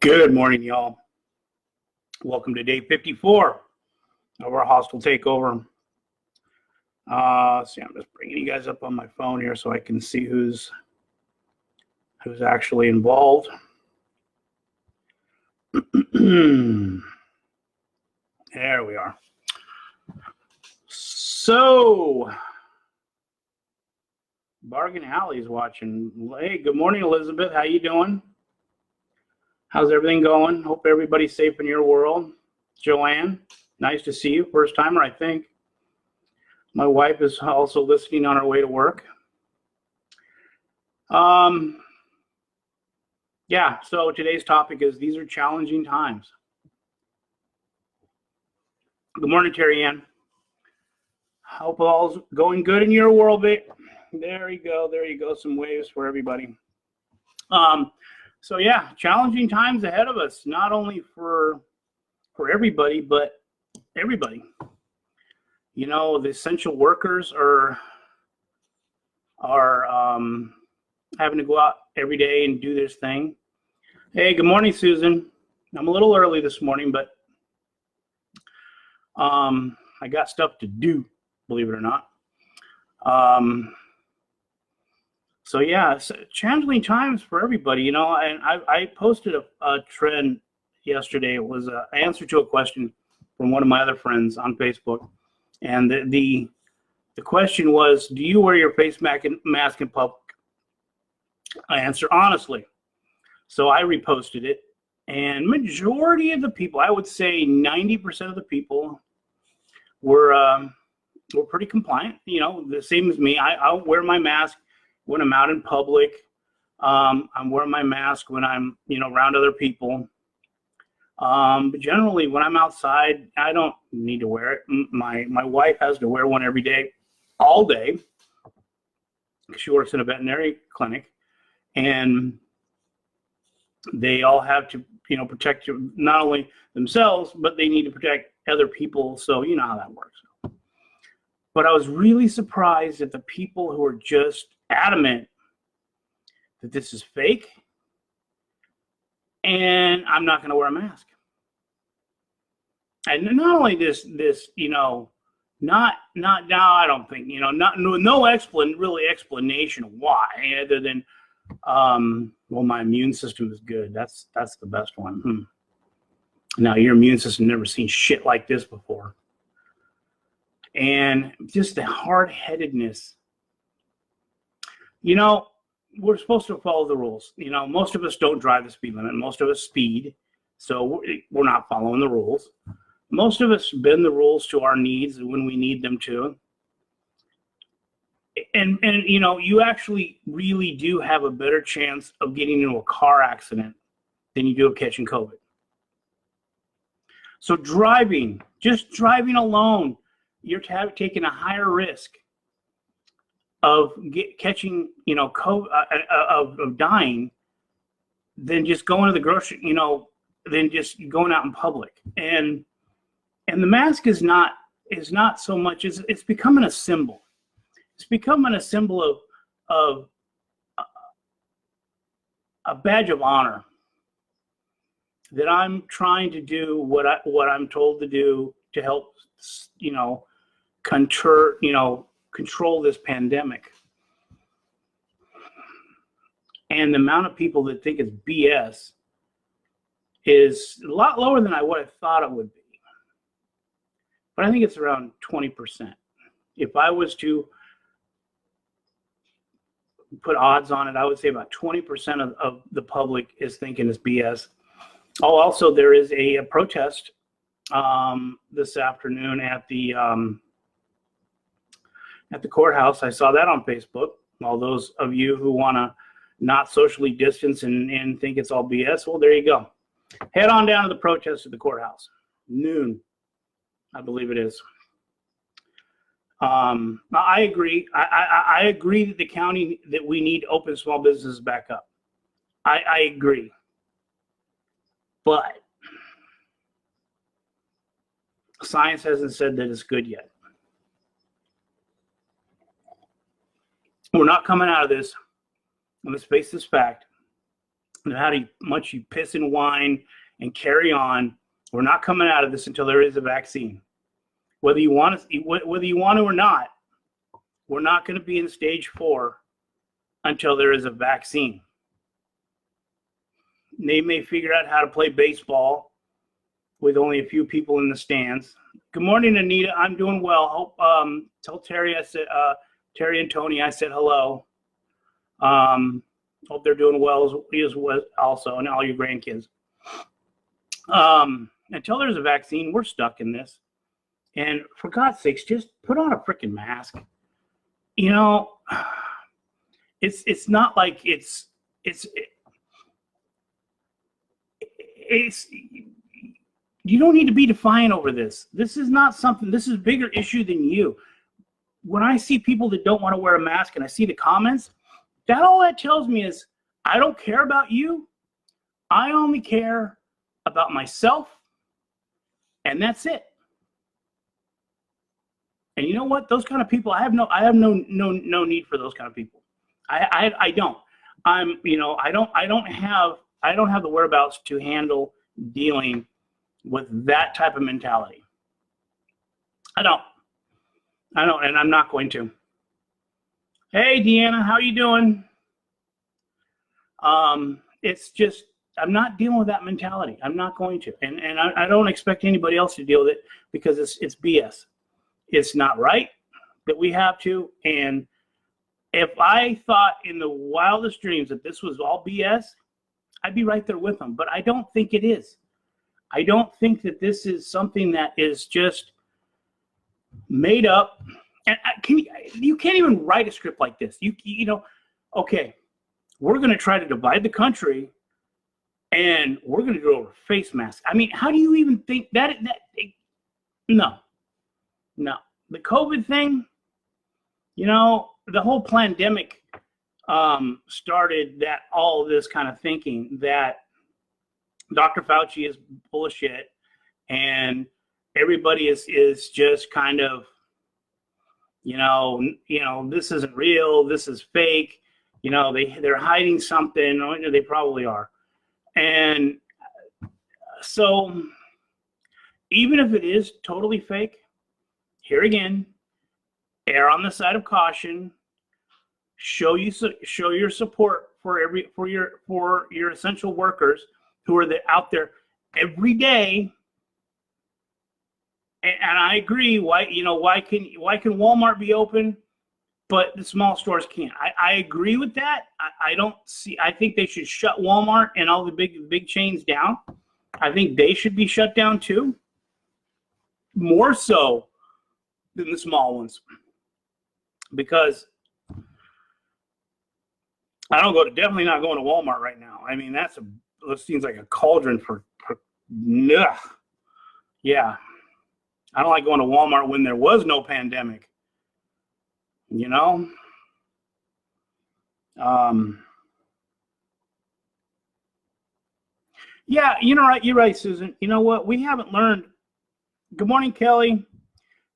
Good morning, y'all. Welcome to day 54 of our hostile takeover. I'm just bringing you guys up on my phone here so I can see who's actually involved. There we are. So, Bargain Alley's watching. Hey, good morning, Elizabeth. How you doing? How's everything going? Hope everybody's safe in your world. Joanne, nice to see you. First timer, I think. My wife is also listening on her way to work. Yeah, so today's topic is these are challenging times. Good morning, Terry Ann. Hope all's going good in your world, babe. There you go. There you go. Some waves for everybody. So yeah, challenging times ahead of us, not only for everybody, but everybody. You know, the essential workers are having to go out every day and do this thing. Hey, good morning, Susan. I'm a little early this morning, but I got stuff to do, believe it or not. So yeah, it's challenging times for everybody, you know. And I posted a trend yesterday. It was an answer to a question from one of my other friends on Facebook, and the question was, do you wear your face mask in public? I answer honestly. So I reposted it, and majority of the people, I would say 90% of the people, were pretty compliant. You know, the same as me. I'll wear my mask when I'm out in public. I'm wearing my mask when I'm, around other people. But generally, when I'm outside, I don't need to wear it. My wife has to wear one every day, all day. She works in a veterinary clinic, and they all have to, protect not only themselves, but they need to protect other people. So you know how that works. But I was really surprised at the people who are just adamant that this is fake and I'm not going to wear a mask. And not only this, not now, I don't think, no explanation why, other than, well, my immune system is good. That's the best one. Now, your immune system never seen shit like this before. And just the hard-headedness. We're supposed to follow the rules. Most of us don't drive the speed limit. Most of us speed, so we're not following the rules. Most of us bend the rules to our needs when we need them to. And you actually really do have a better chance of getting into a car accident than you do of catching COVID. So just driving alone, you're taking a higher risk of catching, COVID, of dying, than just going to the grocery, than just going out in public. And the mask is not so much, it's becoming a symbol. It's becoming a symbol of a badge of honor that I'm trying to do what I'm told to do to help, control this pandemic. And the amount of people that think it's BS is a lot lower than what I thought it would be. But I think it's around 20%. If I was to put odds on it, I would say about 20% of the public is thinking it's BS. Oh, also, there is a protest this afternoon at the courthouse. I saw that on Facebook. All those of you who want to not socially distance and think it's all BS, well, there you go. Head on down to the protest at the courthouse. Noon, I believe it is. I agree. I agree that the county, that we need to open small businesses back up. I agree. But science hasn't said that it's good yet. We're not coming out of this. Let's face this fact. no matter how much you piss and whine and carry on, we're not coming out of this until there is a vaccine. Whether you want to or not, we're not going to be in stage 4 until there is a vaccine. They may figure out how to play baseball with only a few people in the stands. Good morning, Anita. I'm doing well. Hope tell Terry I said Terry and Tony I said hello. Hope they're doing well as well also, and all your grandkids. Until there's a vaccine, we're stuck in this. And for God's sakes, just put on a freaking mask. You know, it's not like it's you don't need to be defiant over this. This is not something, this is a bigger issue than you. When I see people that don't want to wear a mask and I see the comments, all that tells me is I don't care about you. I only care about myself, and that's it. And you know what? Those kind of people, I have no need for those kind of people. I don't. I don't have the whereabouts to handle dealing with that type of mentality. I don't, and I'm not going to. Hey, Deanna, how you doing? It's just, I'm not dealing with that mentality. I'm not going to. And I don't expect anybody else to deal with it because it's BS. It's not right that we have to. And if I thought in the wildest dreams that this was all BS, I'd be right there with them. But I don't think it is. I don't think that this is something that is just made up. And you can't even write a script like this. You know, okay, we're going to try to divide the country, and we're going to go over face masks. I mean, how do you even think that? No. The COVID thing, you know, the whole pandemic started that all this kind of thinking that Dr. Fauci is bullshit, and everybody is just kind of, you know, this isn't real, this is fake, you know, they're hiding something, they probably are. And so even if it is totally fake, here again, err on the side of caution, show your support for your essential workers who are out there every day. And I agree. Why can Walmart be open, but the small stores can't? I agree with that. I think they should shut Walmart and all the big chains down. I think they should be shut down too, more so than the small ones, because definitely not going to Walmart right now. I mean, that seems like a cauldron for yeah. I don't like going to Walmart when there was no pandemic, you know? Yeah, you're right, Susan. You know what? We haven't learned. Good morning, Kelly.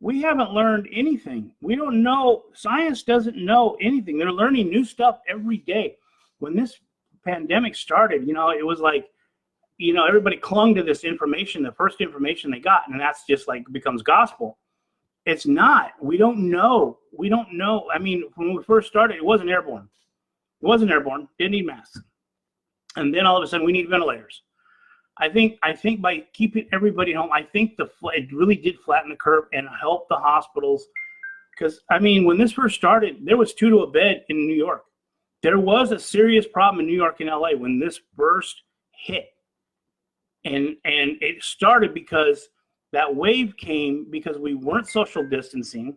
We haven't learned anything. We don't know. Science doesn't know anything. They're learning new stuff every day. When this pandemic started, it was like, everybody clung to this information, the first information they got, and that's just like becomes gospel. It's not. We don't know. I mean, when we first started, it wasn't airborne. Didn't need masks. And then all of a sudden, we need ventilators. I think by keeping everybody home, I think it really did flatten the curve and help the hospitals. Because, I mean, when this first started, there was 2 to a bed in New York. There was a serious problem in New York and LA when this first hit. And it started because that wave came because we weren't social distancing.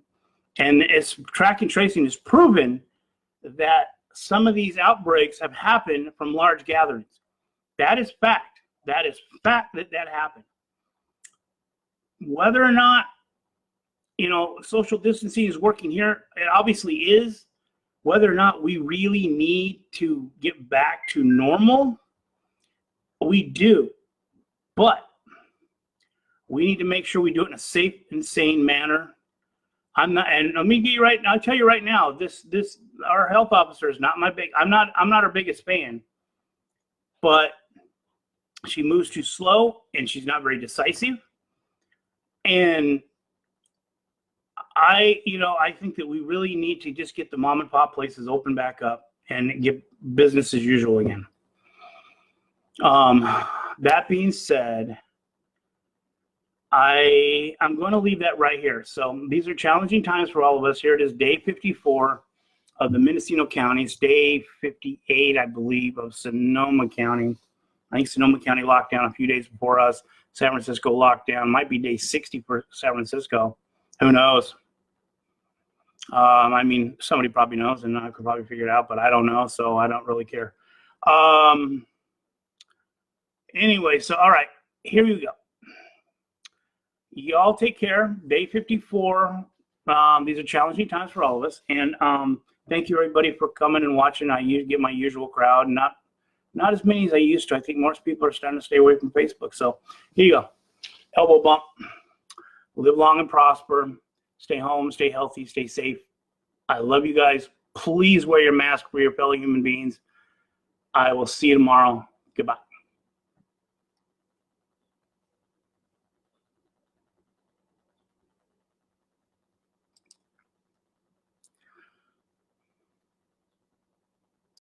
And track and tracing has proven that some of these outbreaks have happened from large gatherings. That is fact. That is fact that happened. Whether or not, social distancing is working here, it obviously is. Whether or not we really need to get back to normal, we do. But we need to make sure we do it in a safe and sane manner. And let me get you right. I'll tell you right now, our health officer is not I'm not her biggest fan. but she moves too slow and she's not very decisive. And I think that we really need to just get the mom and pop places open back up and get business as usual again. That being said, I'm going to leave that right here. So these are challenging times for all of us. Here it is, day 54 of the Mendocino counties, day 58, I believe, of Sonoma County. I think Sonoma County locked down a few days before us. San Francisco locked down. Might be day 60 for San Francisco. Who knows? I mean, somebody probably knows, and I could probably figure it out, but I don't know, so I don't really care. Anyway, so all right, here you go. Y'all take care. Day 54. These are challenging times for all of us, and thank you everybody for coming and watching. I get my usual crowd, not as many as I used to. I think most people are starting to stay away from Facebook. So here you go. Elbow bump. Live long and prosper. Stay home, stay healthy, stay safe. I love you guys. Please wear your mask for your fellow human beings. I will see you tomorrow. Goodbye.